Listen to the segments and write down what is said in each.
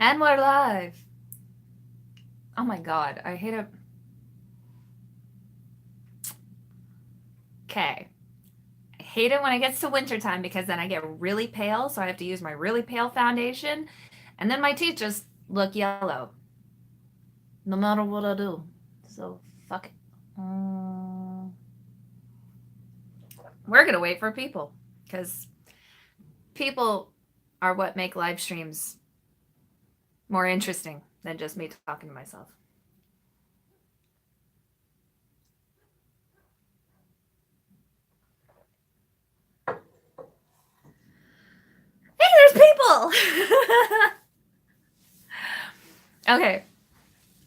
And we're live. Oh my god, I hate it. Okay. I hate it when it gets to wintertime because then I get really pale, so I have to use my really pale foundation, and then my teeth just look yellow, no matter what I do. So, fuck it. We're gonna wait for people, because people are what make live streams more interesting than just me talking to myself. Hey, there's people! Okay.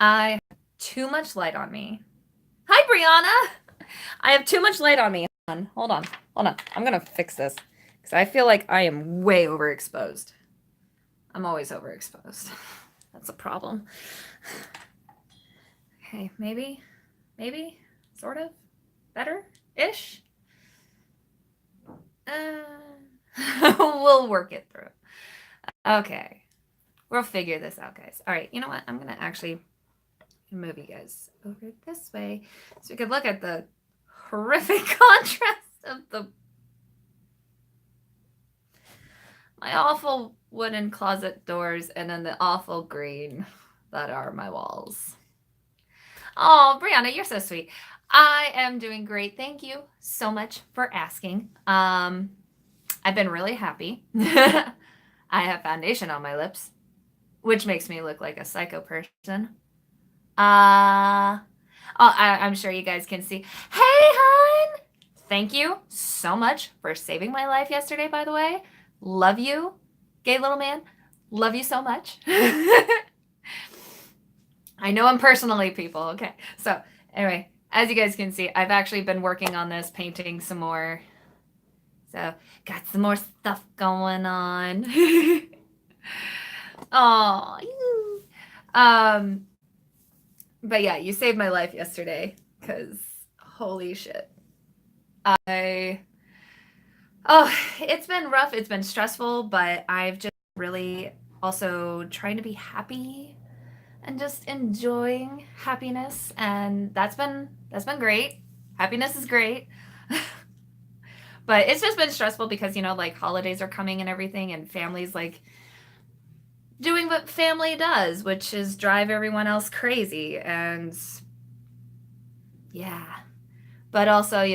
I have too much light on me. Hi, Brianna! I have too much light on me. Hold on. I'm gonna fix this because I feel like I am way overexposed. I'm always overexposed. That's a problem. Okay, maybe, sort of, better-ish. We'll work it through. Okay, we'll figure this out, guys. All right, you know what? I'm gonna actually move you guys over this way so we could look at the horrific contrast of my awful wooden closet doors and then the awful green that are my walls. Oh, Brianna, you're so sweet. I am doing great. Thank you so much for asking. I've been really happy. I have foundation on my lips, which makes me look like a psycho person. I'm sure you guys can see. Hey, hon! Thank you so much for saving my life yesterday, by the way. Love you, gay little man. Love you so much. I know him personally, people. Okay. So, anyway, as you guys can see, I've actually been working on this, painting some more. So, got some more stuff going on. Oh, but yeah, you saved my life yesterday because holy shit. It's been rough, it's been stressful, but I've just really also trying to be happy and just enjoying happiness, and that's been great. Happiness is great. But it's just been stressful because, like holidays are coming and everything, and families like doing what family does, which is drive everyone else crazy. And yeah, but also,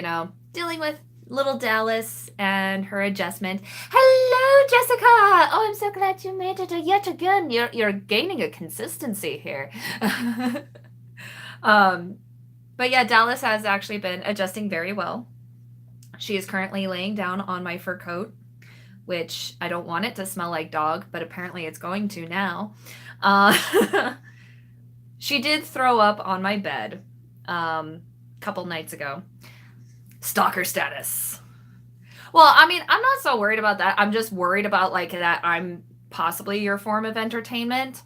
dealing with little Dallas and her adjustment. Hello, Jessica. Oh, I'm so glad you made it yet again. You're gaining a consistency here. But yeah, Dallas has actually been adjusting very well. She is currently laying down on my fur coat, which I don't want it to smell like dog, but apparently it's going to now. She did throw up on my bed a couple nights ago. Stalker status. Well, I mean, I'm not so worried about that. I'm just worried about like that I'm possibly your form of entertainment.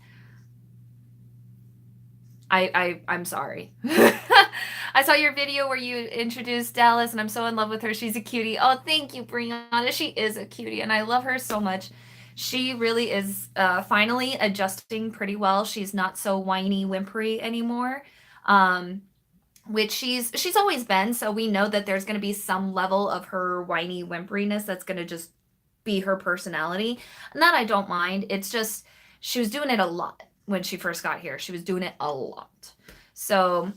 I'm sorry. I saw your video where you introduced Dallas, and I'm so in love with her. She's a cutie. Oh, thank you, Brianna. She is a cutie, and I love her so much. She really is finally adjusting pretty well. She's not so whiny, whimpery anymore. Which she's always been, so we know that there's going to be some level of her whiny whimperiness that's going to just be her personality, and that I don't mind. It's just she was doing it a lot when she first got here. She was doing it a lot. So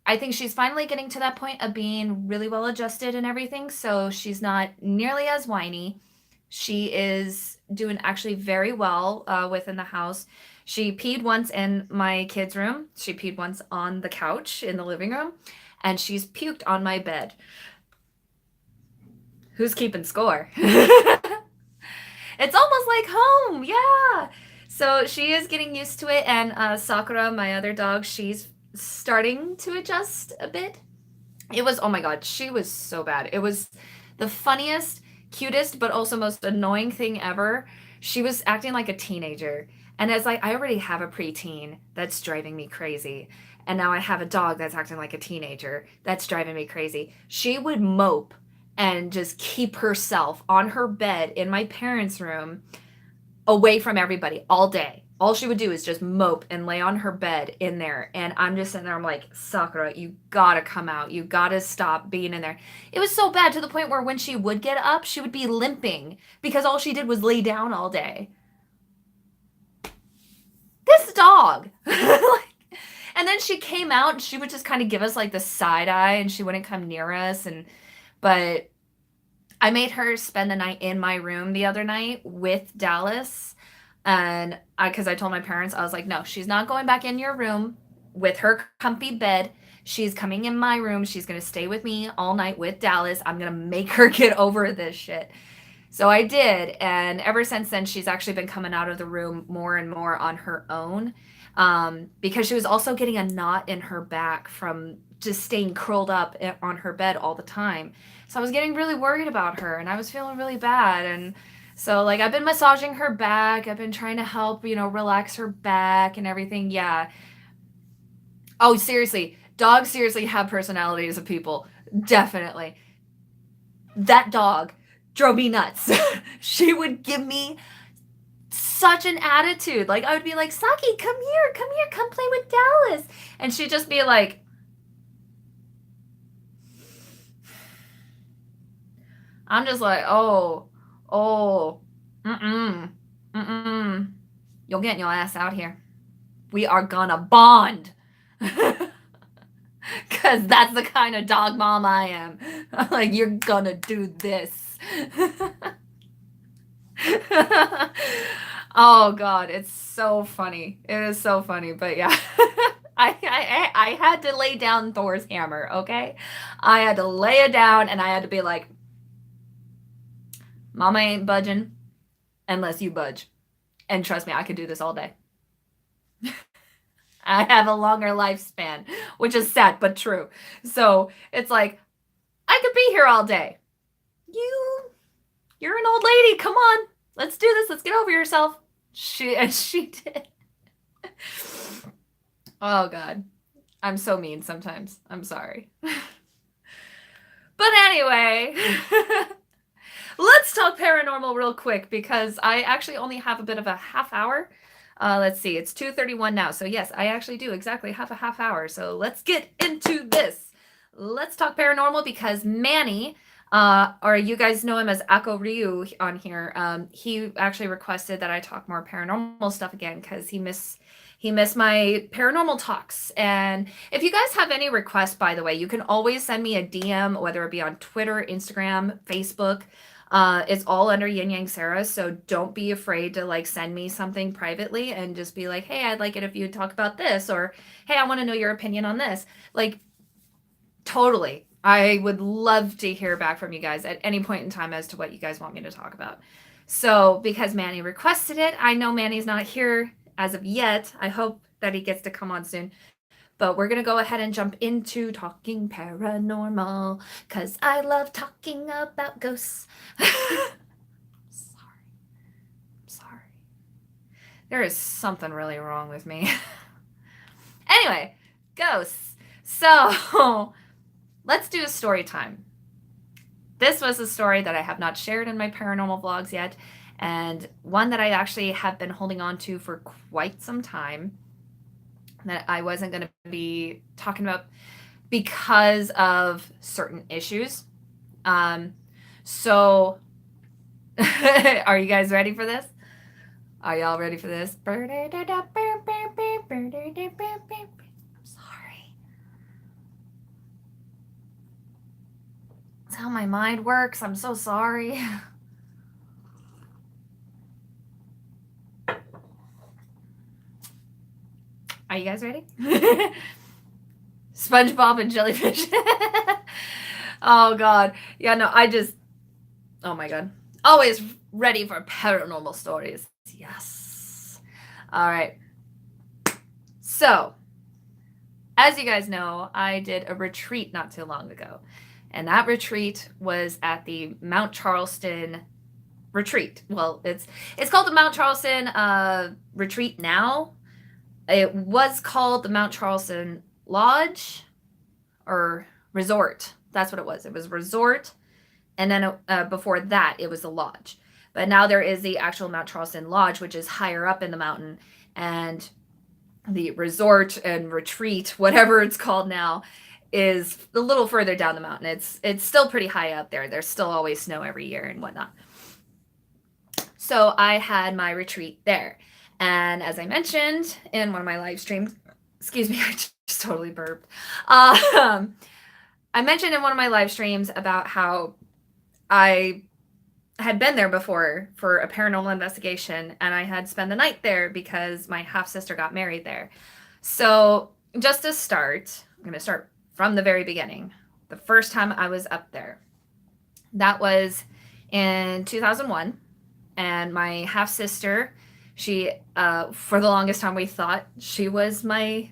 I think she's finally getting to that point of being really well adjusted and everything, so she's not nearly as whiny. She is doing actually very well within the house. She peed once in my kids' room. She peed once on the couch in the living room. And she's puked on my bed. Who's keeping score? It's almost like home. Yeah. So she is getting used to it. And Sakura, my other dog, she's starting to adjust a bit. It was, oh my God, she was so bad. It was the funniest, cutest, but also most annoying thing ever. She was acting like a teenager. And as like, I already have a preteen that's driving me crazy. And now I have a dog that's acting like a teenager that's driving me crazy. She would mope and just keep herself on her bed in my parents' room away from everybody all day. all she would do is just mope and lay on her bed in there. And I'm just sitting there, I'm like, Sakura, you gotta come out. You gotta stop being in there. It was so bad to the point where when she would get up, she would be limping because all she did was lay down all day. This dog. And then she came out and she would just kind of give us like the side eye and she wouldn't come near us. But I made her spend the night in my room the other night with Dallas. And because I told my parents, I was like, no, she's not going back in your room with her comfy bed. She's coming in my room. She's going to stay with me all night with Dallas. I'm going to make her get over this shit. So I did. And ever since then, she's actually been coming out of the room more and more on her own. Because she was also getting a knot in her back from just staying curled up on her bed all the time. So I was getting really worried about her and I was feeling really bad. And so like I've been massaging her back. I've been trying to help, relax her back and everything. Yeah. Oh, seriously. Dogs seriously have personalities of people. Definitely. That dog drove me nuts. She would give me such an attitude. Like I would be like, Saki, come here, come play with Dallas. And she'd just be like, I'm just like, oh, you're getting your ass out here. We are gonna bond. Because that's the kind of dog mom I am. I'm like, you're gonna do this. Oh God, it's so funny. It is so funny, but yeah. I had to lay down Thor's hammer, okay? I had to lay it down and I had to be like, Mama ain't budging unless you budge. And trust me, I could do this all day. I have a longer lifespan, which is sad but true. So it's like, I could be here all day. You're an old lady. Come on. Let's do this. Let's get over yourself. She did. Oh God. I'm so mean sometimes. I'm sorry. But anyway, let's talk paranormal real quick because I actually only have a bit of a half hour. Let's see, it's 2:31 now. So yes, I actually do exactly have a half hour. So let's get into this. Let's talk paranormal because Manny, or you guys know him as Ako Ryu on here, he actually requested that I talk more paranormal stuff again because he missed my paranormal talks. And if you guys have any requests, by the way, you can always send me a DM, whether it be on Twitter, Instagram, Facebook. It's all under Yinyangsara, so don't be afraid to like send me something privately and just be like, hey, I'd like it if you talk about this, or hey, I want to know your opinion on this. Like, totally. I would love to hear back from you guys at any point in time as to what you guys want me to talk about. So because Manny requested it, I know Manny's not here as of yet. I hope that he gets to come on soon. But we're going to go ahead and jump into talking paranormal because I love talking about ghosts. Sorry. There is something really wrong with me. Anyway, ghosts. So let's do a story time. This was a story that I have not shared in my paranormal vlogs yet, and one that I actually have been holding on to for quite some time that I wasn't going to be talking about because of certain issues. So are you guys ready for this? Are y'all ready for this? I'm sorry. That's how my mind works. I'm so sorry. Are you guys ready? SpongeBob and jellyfish. Oh God. Yeah, no, oh my God. Always ready for paranormal stories. Yes. All right. So, as you guys know, I did a retreat not too long ago. And that retreat was at the Mount Charleston retreat. Well, it's called the Mount Charleston retreat now. It was called the Mount Charleston Lodge or Resort. That's what it was. It was resort. And then before that, it was the lodge. But now there is the actual Mount Charleston Lodge, which is higher up in the mountain. And the resort and retreat, whatever it's called now, is a little further down the mountain. It's still pretty high up there. There's still always snow every year and whatnot. So I had my retreat there. And as I mentioned in one of my live streams, excuse me, I just totally burped. I mentioned in one of my live streams about how I had been there before for a paranormal investigation, and I had spent the night there because my half sister got married there. So, just to start, I'm going to start from the very beginning. The first time I was up there, that was in 2001, and my half sister, she, for the longest time, we thought she was my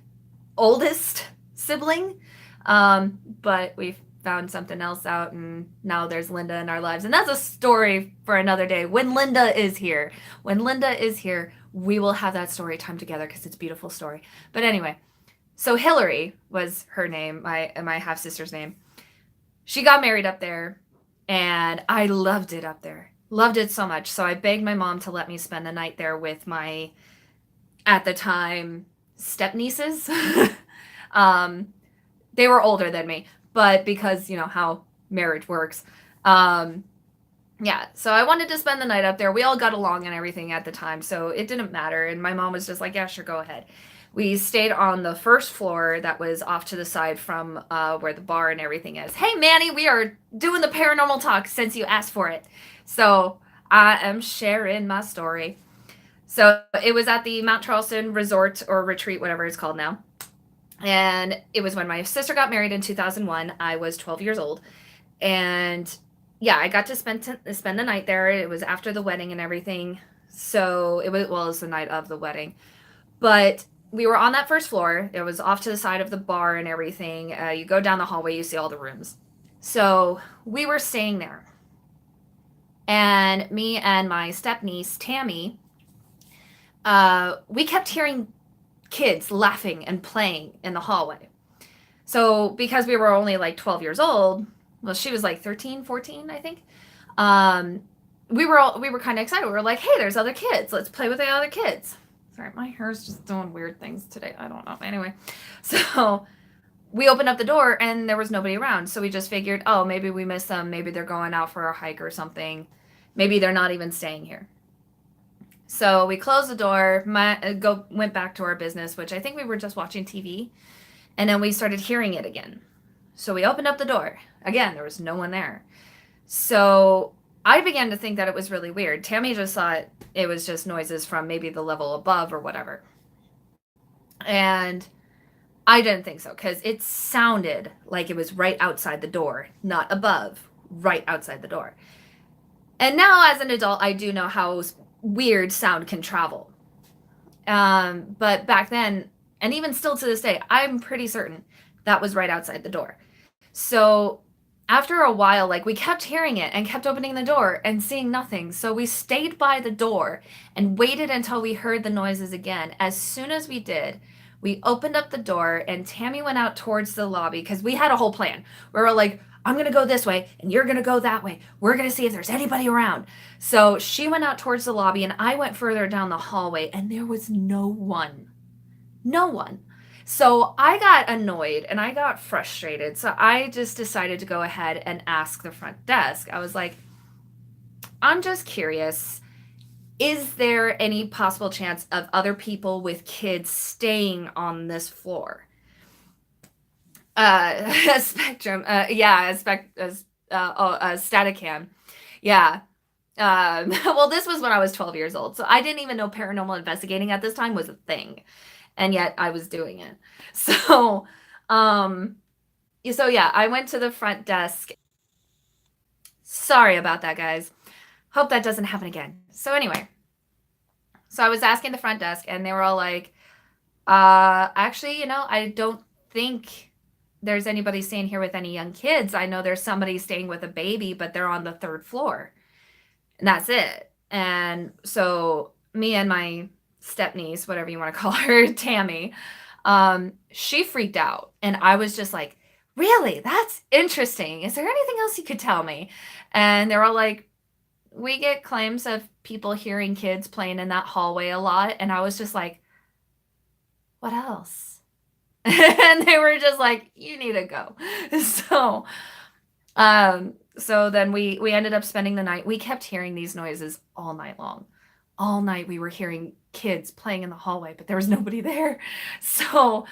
oldest sibling, but we found something else out, and now there's Linda in our lives, and that's a story for another day. When Linda is here, we will have that story time together because it's a beautiful story. But anyway, so Hillary was her name, my half sister's name. She got married up there, and I loved it up there. Loved it so much. So I begged my mom to let me spend the night there with my, at the time, step nieces. They were older than me, but because, you know, how marriage works. Yeah, so I wanted to spend the night up there. We all got along and everything at the time, so it didn't matter. And my mom was just like, yeah, sure, go ahead. We stayed on the first floor that was off to the side from where the bar and everything is. Hey, Manny, we are doing the paranormal talk since you asked for it. So I am sharing my story. So it was at the Mount Charleston Resort or Retreat, whatever it's called now. And it was when my sister got married in 2001. I was 12 years old. And yeah, I got to spend the night there. It was after the wedding and everything. So it was the night of the wedding. But we were on that first floor. It was off to the side of the bar and everything. You go down the hallway, you see all the rooms. So we were staying there. And me and my step-niece, Tammy, we kept hearing kids laughing and playing in the hallway. So because we were only like 12 years old, well, she was like 13, 14, I think. We were kind of excited. We were like, hey, there's other kids. Let's play with the other kids. Sorry, my hair's just doing weird things today. I don't know. Anyway, so we opened up the door and there was nobody around. So we just figured, oh, maybe we missed them. Maybe they're going out for a hike or something. Maybe they're not even staying here. So we closed the door, went back to our business, which I think we were just watching TV. And then we started hearing it again. So we opened up the door. Again, there was no one there. So I began to think that it was really weird. Tammy just thought it was just noises from maybe the level above or whatever. And I didn't think so because it sounded like it was right outside the door, not above, right outside the door. And now as an adult, I do know how weird sound can travel. But back then, and even still to this day, I'm pretty certain that was right outside the door. So after a while, like we kept hearing it and kept opening the door and seeing nothing. So we stayed by the door and waited until we heard the noises again. As soon as we did, we opened up the door and Tammy went out towards the lobby because we had a whole plan. We were like, I'm going to go this way and you're going to go that way. We're going to see if there's anybody around. So she went out towards the lobby and I went further down the hallway and there was no one. No one. So I got annoyed and I got frustrated. So I just decided to go ahead and ask the front desk. I was like, I'm just curious. Is there any possible chance of other people with kids staying on this floor? Spectrum. Staticam. Yeah. Well, this was when I was 12 years old. So I didn't even know paranormal investigating at this time was a thing. And yet I was doing it. So yeah, I went to the front desk. Sorry about that, guys. Hope that doesn't happen again. So anyway, so I was asking the front desk and they were all like, actually, I don't think there's anybody staying here with any young kids. I know there's somebody staying with a baby, but they're on the third floor. And that's it. And so me and my step-niece, whatever you want to call her, Tammy, she freaked out. And I was just like, really? That's interesting. Is there anything else you could tell me? And they're all like, we get claims of people hearing kids playing in that hallway a lot. And I was just like, what else? And they were just like, you need to go. So, so then we ended up spending the night. We kept hearing these noises all night long. All night we were hearing kids playing in the hallway, but there was nobody there. So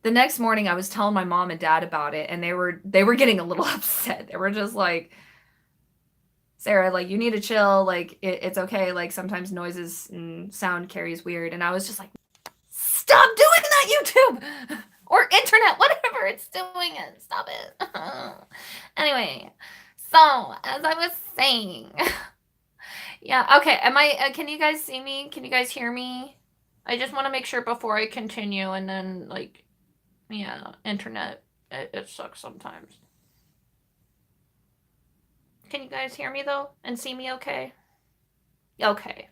the next morning I was telling my mom and dad about it, and they were getting a little upset. They were just like, Sarah, like, you need to chill. Like, it's okay. Like, sometimes noises and sound carries weird. And I was just like, stop doing that, YouTube or internet, whatever it's doing it. Stop it. Anyway, so as I was saying, yeah, okay. Can you guys see me? Can you guys hear me? I just want to make sure before I continue, and then, like, yeah, internet, it sucks sometimes. Can you guys hear me though and see me okay? Okay.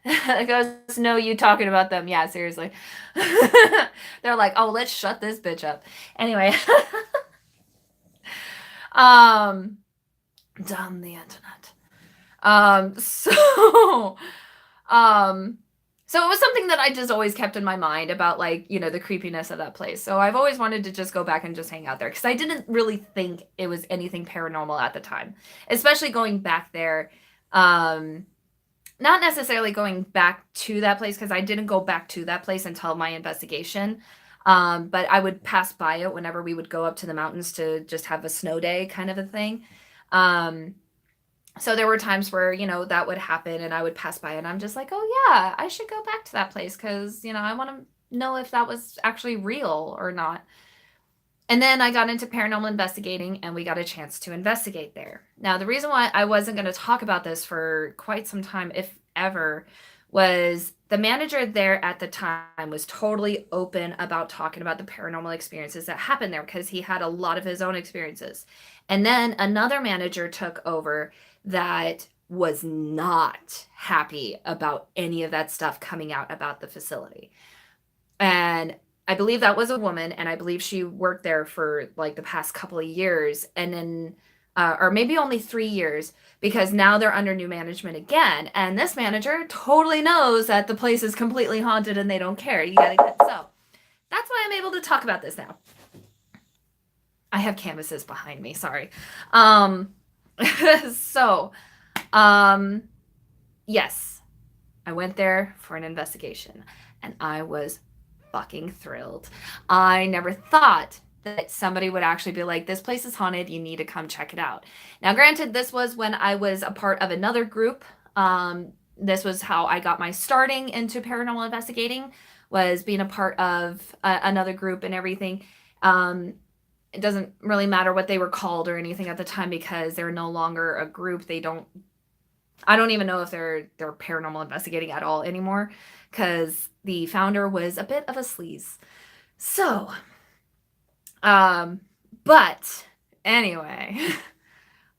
It goes, no, you talking about them. Yeah, seriously. They're like, oh, let's shut this bitch up. Anyway. um, Dumb the internet. So, um, so it was something that I just always kept in my mind about, like, you know, the creepiness of that place. So I've always wanted to just go back and just hang out there because I didn't really think it was anything paranormal at the time, especially going back there. Not necessarily going back to that place because I didn't go back to that place until my investigation. But I would pass by it whenever we would go up to the mountains to just have a snow day kind of a thing. Um, so there were times where, you know, that would happen and I would pass by and I'm just like, oh yeah, I should go back to that place because, you know, I want to know if that was actually real or not. And then I got into paranormal investigating and we got a chance to investigate there. Now, the reason why I wasn't going to talk about this for quite some time, if ever, was the manager there at the time was totally open about talking about the paranormal experiences that happened there because he had a lot of his own experiences. And then another manager took over that was not happy about any of that stuff coming out about the facility. And I believe that was a woman, and I believe she worked there for like the past couple of years, and then, or maybe only 3 years, because now they're under new management again. And this manager totally knows that the place is completely haunted and they don't care. You gotta get so. That's why I'm able to talk about this now. I have canvases behind me. Sorry. So, yes, I went there for an investigation, and I was fucking thrilled. I never thought that somebody would actually be like, this place is haunted, you need to come check it out. Now, granted, this was when I was a part of another group. This was how I got my starting into paranormal investigating, was being a part of another group and everything. It doesn't really matter what they were called or anything at the time because they're no longer a group. I don't even know if they're paranormal investigating at all anymore because the founder was a bit of a sleaze. So, but anyway,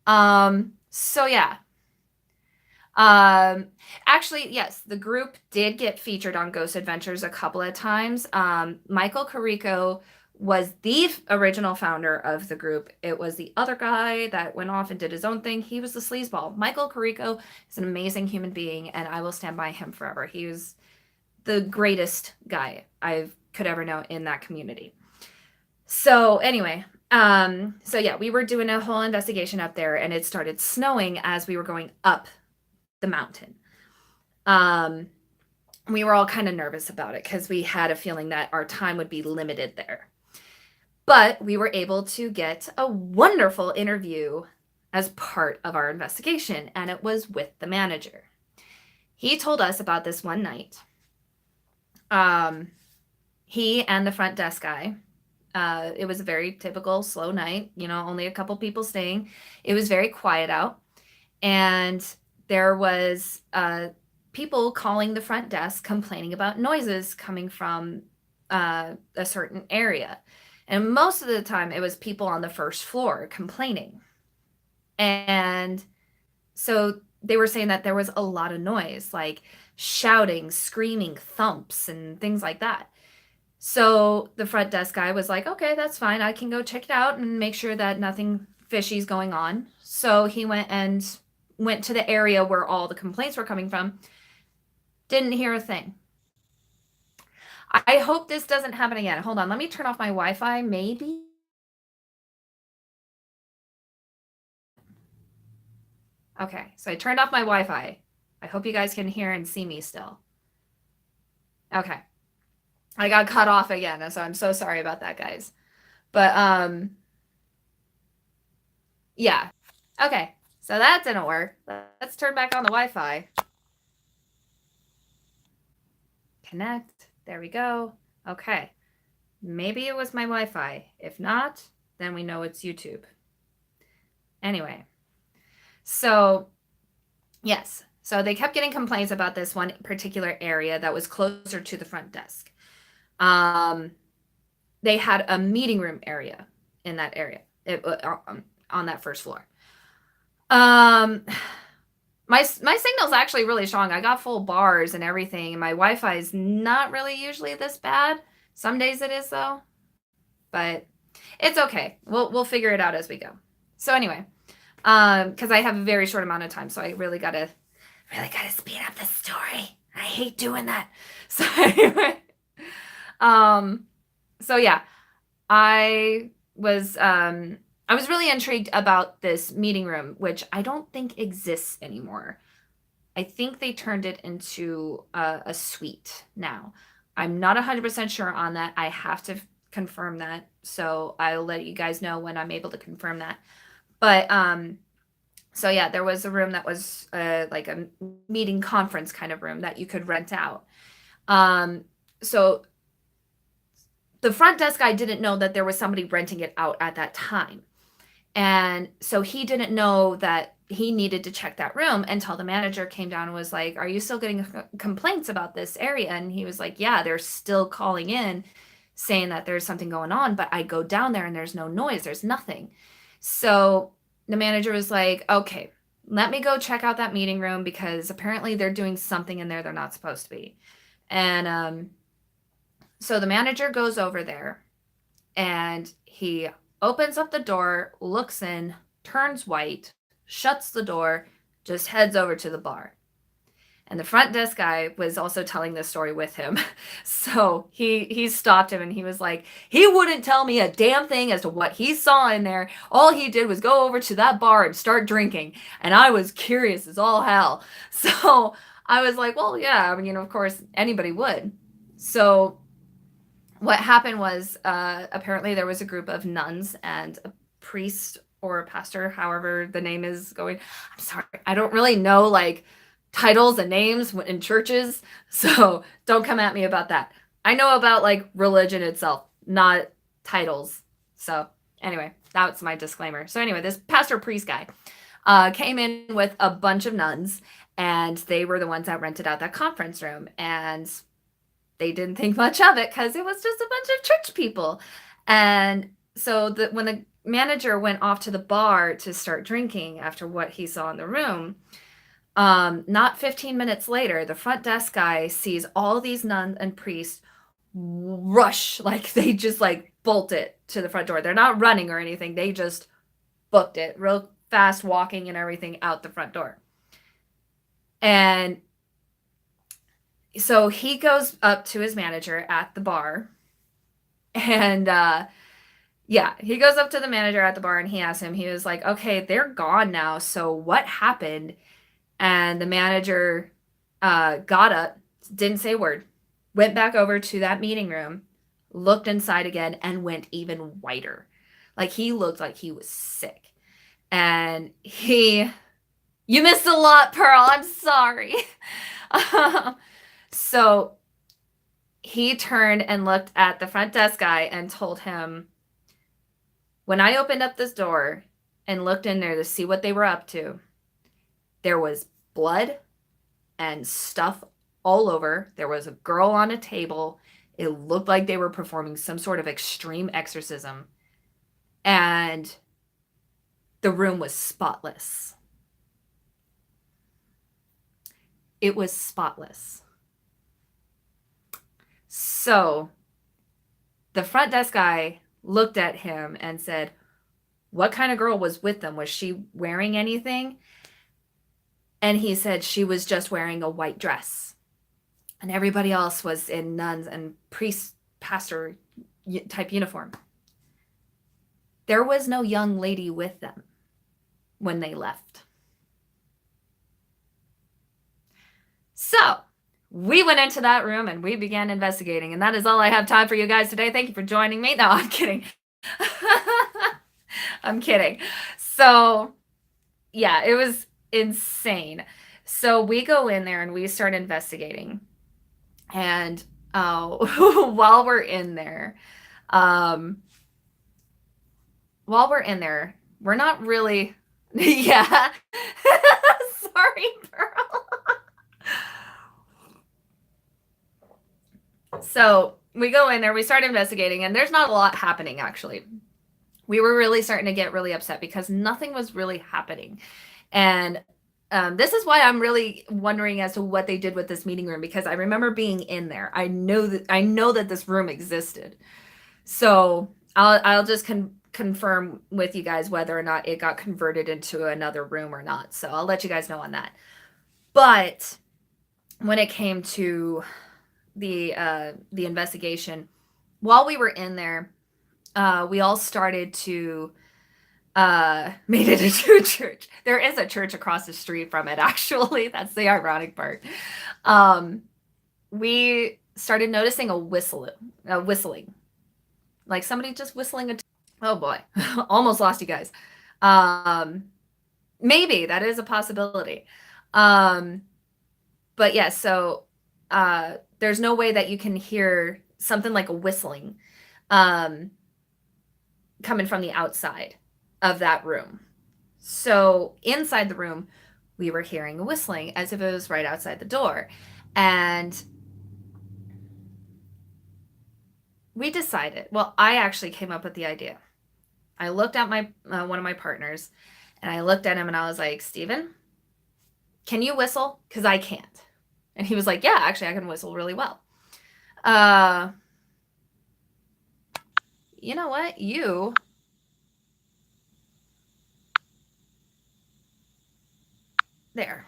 so yeah. Actually, yes, the group did get featured on Ghost Adventures a couple of times. Michael Carrico was the original founder of the group. It was the other guy that went off and did his own thing. He was the sleazeball. Michael Carrico is an amazing human being, and I will stand by him forever. He was the greatest guy I could ever know in that community. So anyway, so yeah, we were doing a whole investigation up there, and it started snowing as we were going up the mountain. We were all kind of nervous about it because we had a feeling that our time would be limited there. But we were able to get a wonderful interview as part of our investigation, and it was with the manager. He told us about this one night. He and the front desk guy, it was a very typical slow night, you know, only a couple people staying. It was very quiet out, and there was people calling the front desk complaining about noises coming from a certain area. And most of the time it was people on the first floor complaining. And so they were saying that there was a lot of noise, like shouting, screaming, thumps, and things like that. So the front desk guy was like, okay, that's fine. I can go check it out and make sure that nothing fishy is going on. So he went to the area where all the complaints were coming from. Didn't hear a thing. I hope this doesn't happen again. Hold on, let me turn off my Wi-Fi, maybe. Okay, so I turned off my Wi-Fi. I hope you guys can hear and see me still. Okay. I got cut off again, so I'm so sorry about that, guys. But yeah. Okay. So that didn't work. Let's turn back on the Wi-Fi. Connect. There we go. Okay. Maybe it was my Wi-Fi. If not, then we know it's YouTube. Anyway. So, yes. So they kept getting complaints about this one particular area that was closer to the front desk. They had a meeting room area in that area on that first floor. My signal's actually really strong. I got full bars and everything. My Wi-Fi is not really usually this bad. Some days it is though, but it's okay. We'll figure it out as we go. So anyway, because I have a very short amount of time, so I really gotta speed up the story. I hate doing that. So anyway, so yeah, I was really intrigued about this meeting room, which I don't think exists anymore. I think they turned it into a suite now. I'm not 100% sure on that. I have to confirm that. So I'll let you guys know when I'm able to confirm that. But so yeah, there was a room that was like a meeting conference kind of room that you could rent out. So the front desk guy didn't know that there was somebody renting it out at that time. And so he didn't know that he needed to check that room until the manager came down and was like, "Are you still getting complaints about this area?" And he was like, "Yeah, they're still calling in saying that there's something going on, but I go down there and there's no noise, there's nothing." So the manager was like, "Okay, let me go check out that meeting room because apparently they're doing something in there they're not supposed to be." And so the manager goes over there and he opens up the door, looks in, turns white, shuts the door, just heads over to the bar. And the front desk guy was also telling this story with him. So he stopped him and he was like, he wouldn't tell me a damn thing as to what he saw in there. All he did was go over to that bar and start drinking. And I was curious as all hell. So I was like, well, yeah, I mean, of course, anybody would. So what happened was apparently there was a group of nuns and a priest or a pastor, however the name is going. I'm sorry, I don't really know like titles and names in churches, so don't come at me about that. I know about like religion itself, not titles. So anyway, that's my disclaimer. So anyway, this pastor priest guy came in with a bunch of nuns, and they were the ones that rented out that conference room, and they didn't think much of it because it was just a bunch of church people. And so when the manager went off to the bar to start drinking after what he saw in the room, not 15 minutes later, the front desk guy sees all these nuns and priests rush, like they just like bolt it to the front door. They're not running or anything. They just booked it real fast, walking and everything out the front door. And so he goes up to his manager at the bar, and yeah, he goes up to the manager at the bar and he asks him, he was like, "Okay, they're gone now, so what happened?" And the manager got up, didn't say a word, went back over to that meeting room, looked inside again, and went even whiter. Like he looked like he was sick. And you missed a lot, Pearl, I'm sorry. So he turned and looked at the front desk guy and told him, "When I opened up this door and looked in there to see what they were up to, there was blood and stuff all over. There was a girl on a table. It looked like they were performing some sort of extreme exorcism. And the room was spotless." It was spotless. So the front desk guy looked at him and said, "What kind of girl was with them? Was she wearing anything?" And he said she was just wearing a white dress. and everybody else was in nuns and priest pastor type uniform. There was no young lady with them when they left. So we went into that room and we began investigating. And that is all I have time for you guys today. Thank you for joining me. No, I'm kidding. I'm kidding. So yeah, it was insane. So we go in there and we start investigating. And while we're in there, we're not really, yeah. Sorry, Pearl. So we go in there, we start investigating, and there's not a lot happening, actually. We were really starting to get really upset because nothing was really happening. And this is why I'm really wondering as to what they did with this meeting room, because I remember being in there. I know that this room existed. So I'll just confirm with you guys whether or not it got converted into another room or not. So I'll let you guys know on that. But when it came to the investigation, while we were in there, we all started to made it into a church. There is a church across the street from it, actually. That's the ironic part. We started noticing a whistling, like somebody just whistling. Oh boy, almost lost you guys. Maybe that is a possibility. But yeah, so there's no way that you can hear something like a whistling coming from the outside of that room. So inside the room, we were hearing a whistling as if it was right outside the door. And we decided, well, I actually came up with the idea. I looked at my one of my partners, and I looked at him and I was like, Steven, can you whistle? Because I can't. And he was like, yeah, actually, I can whistle really well. You know what? There.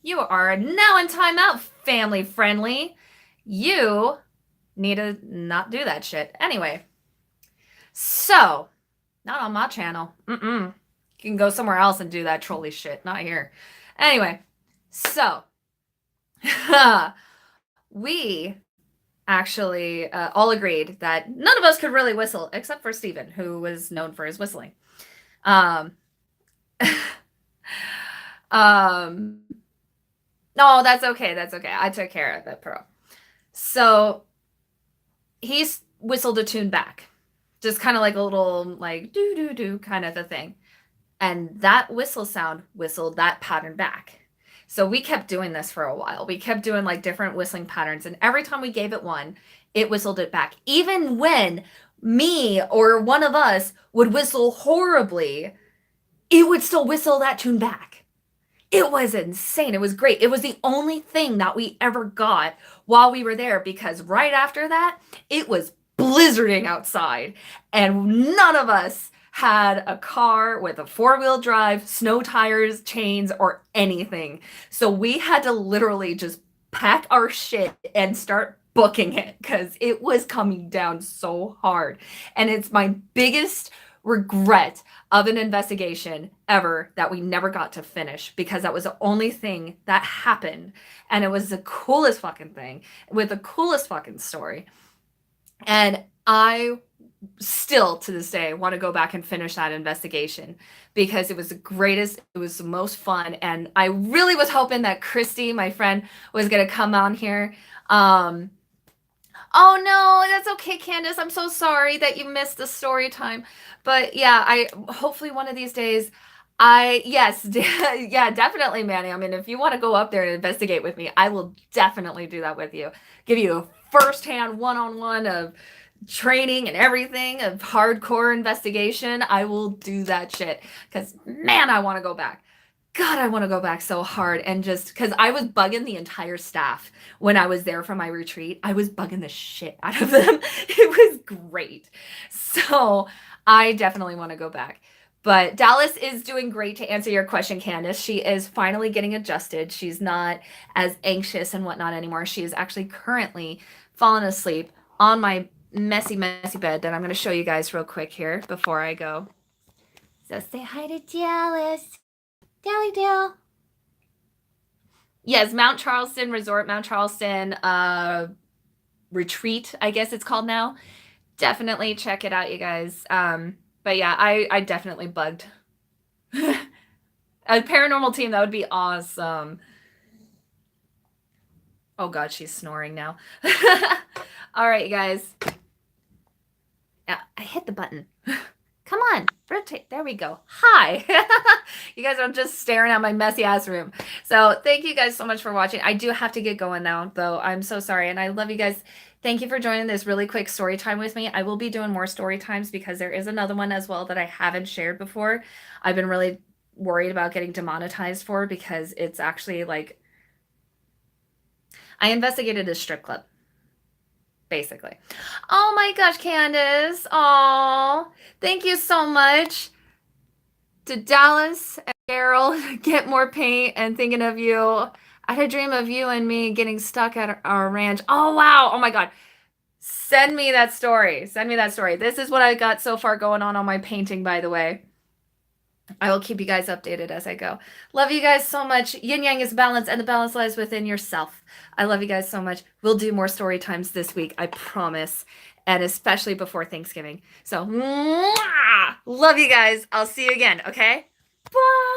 You are now in timeout, family friendly. You need to not do that shit. Anyway, so, not on my channel. You can go somewhere else and do that trolly shit. Not here. Anyway, so, we actually all agreed that none of us could really whistle, except for Steven, who was known for his whistling. No, that's okay. That's okay. I took care of it, Pearl. So he's whistled a tune back, just kind of like a little like do do do kind of a thing, and that whistle sound whistled that pattern back. So we kept doing this for a while. We kept doing like different whistling patterns, and every time we gave it one, it whistled it back. Even when me or one of us would whistle horribly, it would still whistle that tune back. It was insane. It was great. It was the only thing that we ever got while we were there, because right after that, it was blizzarding outside, and none of us had a car with a 4-wheel drive, snow tires, chains, or anything. So we had to literally just pack our shit and start booking it because it was coming down so hard. And it's my biggest regret of an investigation ever that we never got to finish, because that was the only thing that happened, and it was the coolest fucking thing with the coolest fucking story. And I still to this day want to go back and finish that investigation because it was the greatest, it was the most fun, and I really was hoping that Christy, my friend, was going to come on here. Oh no, that's okay, Candace. I'm so sorry that you missed the story time. But yeah, I hopefully one of these days, yes, yeah, definitely, Manny. I mean, if you want to go up there and investigate with me, I will definitely do that with you. Give you a firsthand one-on-one of training and everything, of hardcore investigation. I will do that shit because, man, I want to go back. God, I want to go back so hard, and just because I was bugging the entire staff when I was there for my retreat. I was bugging the shit out of them. It was great. So I definitely want to go back. But Dallas is doing great, to answer your question, Candace. She is finally getting adjusted. She's not as anxious and whatnot anymore. She is actually currently fallen asleep on my messy, messy bed that I'm going to show you guys real quick here before I go. So say hi to Dallas. Dally Dale. Yes, Mount Charleston Resort, Mount Charleston Retreat, I guess it's called now. Definitely check it out, you guys. But yeah, I definitely bugged. A paranormal team, that would be awesome. Oh god, she's snoring now. All right, you guys. Yeah, I hit the button. Come on, rotate. There we go. Hi. You guys are just staring at my messy ass room. So thank you guys so much for watching. I do have to get going now, though. I'm so sorry. And I love you guys. Thank you for joining this really quick story time with me. I will be doing more story times because there is another one as well that I haven't shared before. I've been really worried about getting demonetized for, because it's actually like, I investigated a strip club, basically. Oh my gosh, Candace. Oh, thank you so much to Dallas and Carol. Get more paint and thinking of you. I had a dream of you and me getting stuck at our ranch. Oh, wow. Oh my God. Send me that story. Send me that story. This is what I got so far going on my painting, by the way. I will keep you guys updated as I go. Love you guys so much. Yin Yang is balance, and the balance lies within yourself. I love you guys so much. We'll do more story times this week, I promise. And especially before Thanksgiving. So, mwah! Love you guys. I'll see you again, okay? Bye.